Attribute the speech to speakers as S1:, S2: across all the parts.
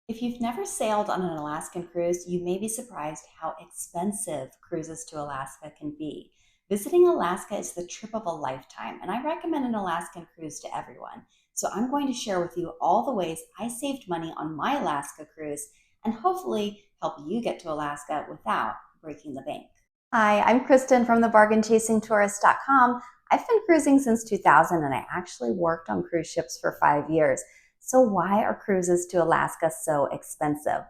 S1: If you've never sailed on an Alaskan cruise, you may be surprised how expensive cruises to Alaska can be. Visiting Alaska is the trip of a lifetime, and I recommend an Alaskan cruise to everyone. So I'm going to share with you all the ways I saved money on my Alaska cruise and hopefully help you get to Alaska without breaking the bank. Hi, I'm Kristen from thebargainchasingtourist.com. I've been cruising since 2000 and I actually worked on cruise ships for 5 years. So why are cruises to Alaska so expensive?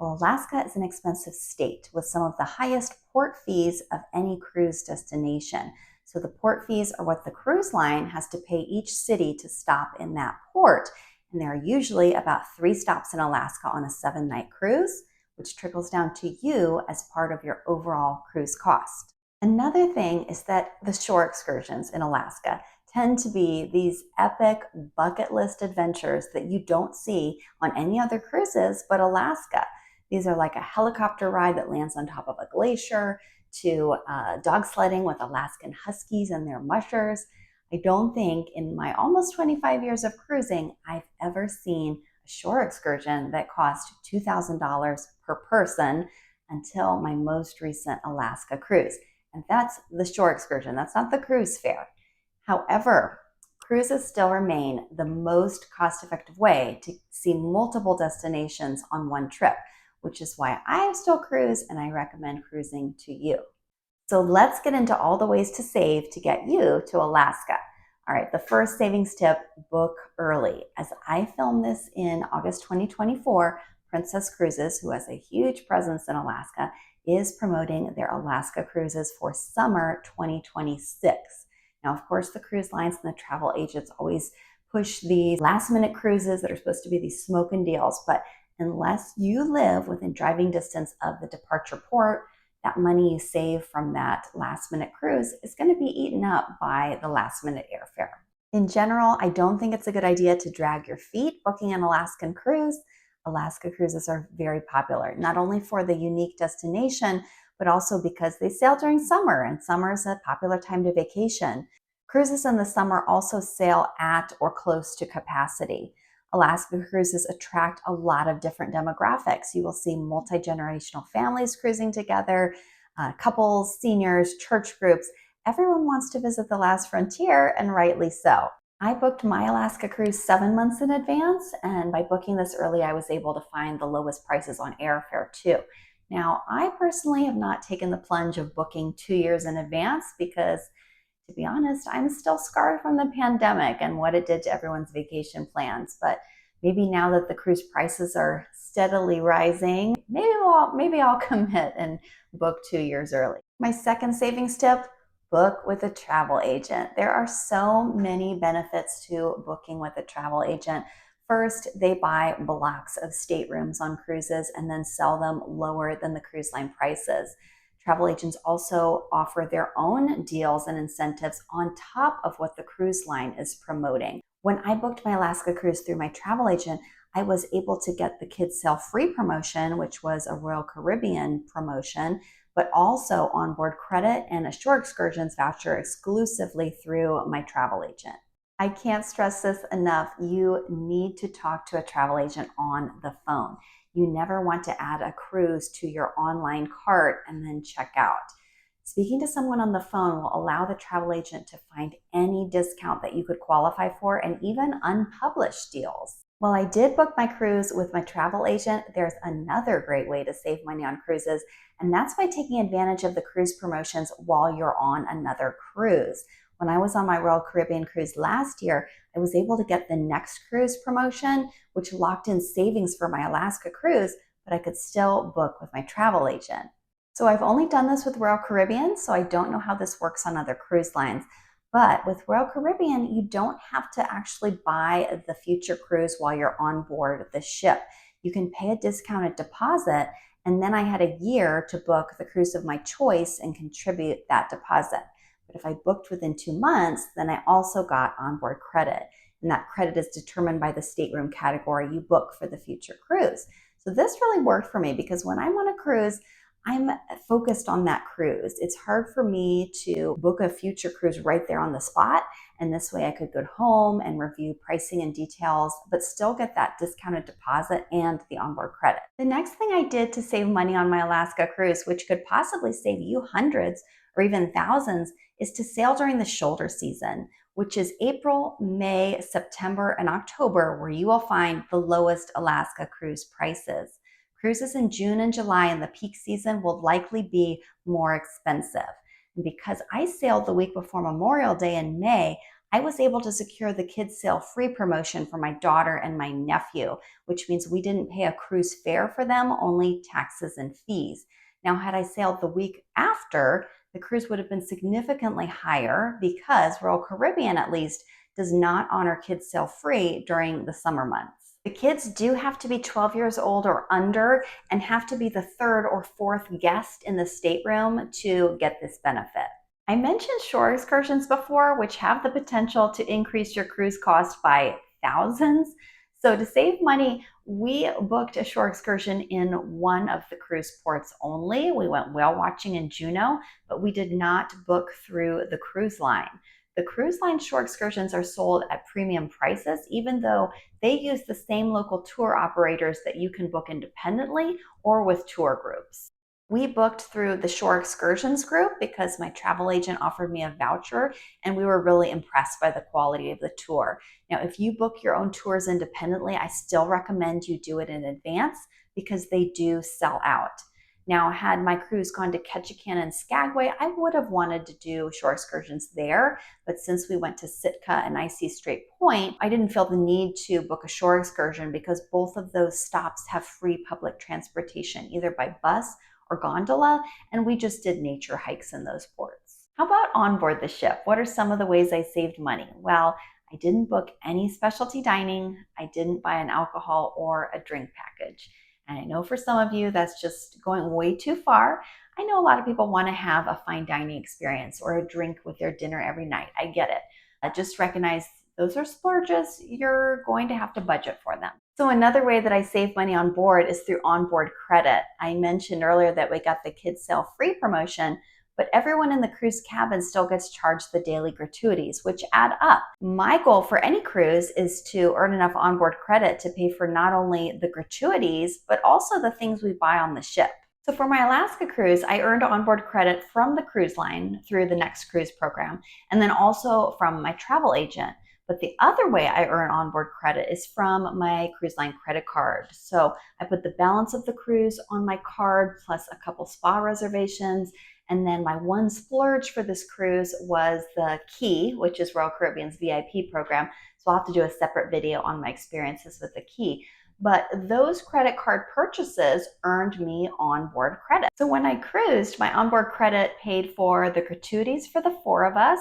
S1: Well, Alaska is an expensive state with some of the highest port fees of any cruise destination. So the port fees are what the cruise line has to pay each city to stop in that port. And there are usually about 3 stops in Alaska on a 7-night cruise, which trickles down to you as part of your overall cruise cost. Another thing is that the shore excursions in Alaska tend to be these epic bucket list adventures that you don't see on any other cruises but Alaska. These are like a helicopter ride that lands on top of a glacier, to dog sledding with Alaskan huskies and their mushers. I don't think in my almost 25 years of cruising I've ever seen a shore excursion that cost $2,000 per person until my most recent Alaska cruise. And that's the shore excursion. That's not the cruise fare. However, cruises still remain the most cost-effective way to see multiple destinations on one trip, which is why I still cruise and I recommend cruising to you. So let's get into all the ways to save to get you to Alaska. All right, the first savings tip, book early. As I film this in August 2024, Princess Cruises, who has a huge presence in Alaska, is promoting their Alaska cruises for summer 2026. Now, of course, the cruise lines and the travel agents always push these last minute cruises that are supposed to be these smoking deals, but unless you live within driving distance of the departure port, that money you save from that last minute cruise is going to be eaten up by the last minute airfare. In general, I don't think it's a good idea to drag your feet booking an Alaskan cruise. Alaska cruises are very popular, not only for the unique destination, but also because they sail during summer, and summer is a popular time to vacation. Cruises in the summer also sail at or close to capacity. Alaska cruises attract a lot of different demographics. You will see multi-generational families cruising together, couples, seniors, church groups. Everyone wants to visit the last frontier, and rightly so. I booked my Alaska cruise 7 months in advance, and by booking this early, I was able to find the lowest prices on airfare too. Now, I personally have not taken the plunge of booking 2 years in advance because, to be honest, I'm still scarred from the pandemic and what it did to everyone's vacation plans. But maybe now that the cruise prices are steadily rising, maybe I'll commit and book 2 years early. My second savings tip, book with a travel agent. There are so many benefits to booking with a travel agent. First, they buy blocks of staterooms on cruises and then sell them lower than the cruise line prices. Travel agents also offer their own deals and incentives on top of what the cruise line is promoting. When I booked my Alaska cruise through my travel agent, I was able to get the Kids Sail Free promotion, which was a Royal Caribbean promotion, but also onboard credit and a shore excursions voucher exclusively through my travel agent. I can't stress this enough. You need to talk to a travel agent on the phone. You never want to add a cruise to your online cart and then check out. Speaking to someone on the phone will allow the travel agent to find any discount that you could qualify for and even unpublished deals. While I did book my cruise with my travel agent, there's another great way to save money on cruises, and that's by taking advantage of the cruise promotions while you're on another cruise. When I was on my Royal Caribbean cruise last year, I was able to get the next cruise promotion, which locked in savings for my Alaska cruise, but I could still book with my travel agent. So I've only done this with Royal Caribbean, so I don't know how this works on other cruise lines. But with Royal Caribbean, you don't have to actually buy the future cruise while you're on board the ship. You can pay a discounted deposit, and then I had a year to book the cruise of my choice and contribute that deposit. But if I booked within 2 months, then I also got onboard credit. And that credit is determined by the stateroom category you book for the future cruise. So this really worked for me because when I'm on a cruise, I'm focused on that cruise. It's hard for me to book a future cruise right there on the spot. And this way I could go home and review pricing and details, but still get that discounted deposit and the onboard credit. The next thing I did to save money on my Alaska cruise, which could possibly save you hundreds or even thousands, is to sail during the shoulder season, which is April, May, September, and October, where you will find the lowest Alaska cruise prices. Cruises in June and July in the peak season will likely be more expensive. And because I sailed the week before Memorial Day in May, I was able to secure the kids sail free promotion for my daughter and my nephew, which means we didn't pay a cruise fare for them, only taxes and fees. Now, had I sailed the week after, the cruise would have been significantly higher because Royal Caribbean, at least, does not honor kids sail free during the summer months. The kids do have to be 12 years old or under and have to be the third or fourth guest in the stateroom to get this benefit. I mentioned shore excursions before, which have the potential to increase your cruise cost by thousands. So to save money, we booked a shore excursion in one of the cruise ports only. We went whale watching in Juneau, but we did not book through the cruise line. The cruise line shore excursions are sold at premium prices, even though they use the same local tour operators that you can book independently or with tour groups. We booked through the Shore Excursions group because my travel agent offered me a voucher and we were really impressed by the quality of the tour. Now, if you book your own tours independently, I still recommend you do it in advance because they do sell out. Now, had my cruise gone to Ketchikan and Skagway, I would have wanted to do shore excursions there. But since we went to Sitka and Icy Strait Point, I didn't feel the need to book a shore excursion because both of those stops have free public transportation, either by bus or gondola, and we just did nature hikes in those ports. How about on board the ship? What are some of the ways I saved money? Well, I didn't book any specialty dining. I didn't buy an alcohol or a drink package. And I know for some of you that's just going way too far. I know a lot of people want to have a fine dining experience or a drink with their dinner every night. I get it. Just recognize those are splurges. You're going to have to budget for them. So another way that I save money on board is through onboard credit. I mentioned earlier that we got the kids sail free promotion, but everyone in the cruise cabin still gets charged the daily gratuities, which add up. My goal for any cruise is to earn enough onboard credit to pay for not only the gratuities, but also the things we buy on the ship. So for my Alaska cruise, I earned onboard credit from the cruise line through the Next Cruise program, and then also from my travel agent. But the other way I earn onboard credit is from my cruise line credit card. So I put the balance of the cruise on my card plus a couple spa reservations. And then my one splurge for this cruise was the Key, which is Royal Caribbean's VIP program. So I'll have to do a separate video on my experiences with the Key. But those credit card purchases earned me onboard credit. So when I cruised, my onboard credit paid for the gratuities for the four of us,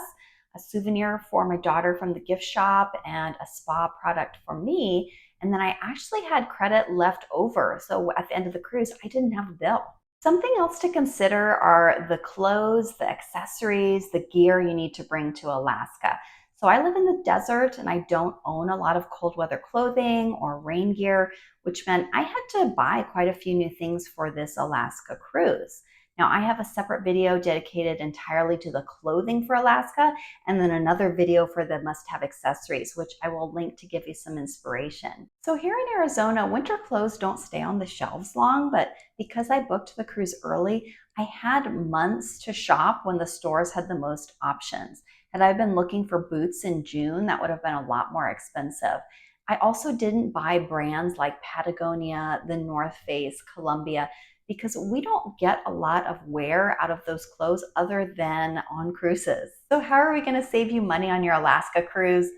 S1: a souvenir for my daughter from the gift shop, and a spa product for me. And then I actually had credit left over. So at the end of the cruise, I didn't have a bill. Something else to consider are the clothes, the accessories, the gear you need to bring to Alaska. So I live in the desert and I don't own a lot of cold weather clothing or rain gear, which meant I had to buy quite a few new things for this Alaska cruise. Now, I have a separate video dedicated entirely to the clothing for Alaska, and then another video for the must-have accessories, which I will link to give you some inspiration. So here in Arizona, winter clothes don't stay on the shelves long, but because I booked the cruise early, I had months to shop when the stores had the most options. Had I been looking for boots in June, that would have been a lot more expensive. I also didn't buy brands like Patagonia, the North Face, Columbia, because we don't get a lot of wear out of those clothes other than on cruises. So how are we going to save you money on your Alaska cruise?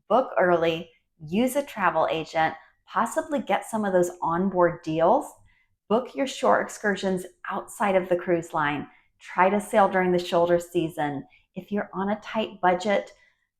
S1: Book early, use a travel agent, possibly get some of those onboard deals, book your shore excursions outside of the cruise line, try to sail during the shoulder season. If you're on a tight budget,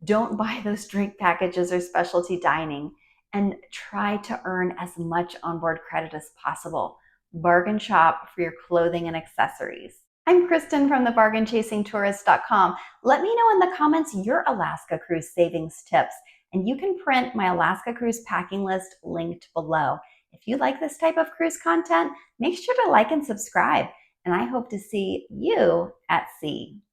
S1: don't buy those drink packages or specialty dining, and try to earn as much onboard credit as possible. Bargain shop for your clothing and accessories. I'm Kristen from thebargainchasingtourist.com. Let me know in the comments your Alaska cruise savings tips, and you can print my Alaska cruise packing list linked below. If you like this type of cruise content, make sure to like and subscribe. and I hope to see you at sea.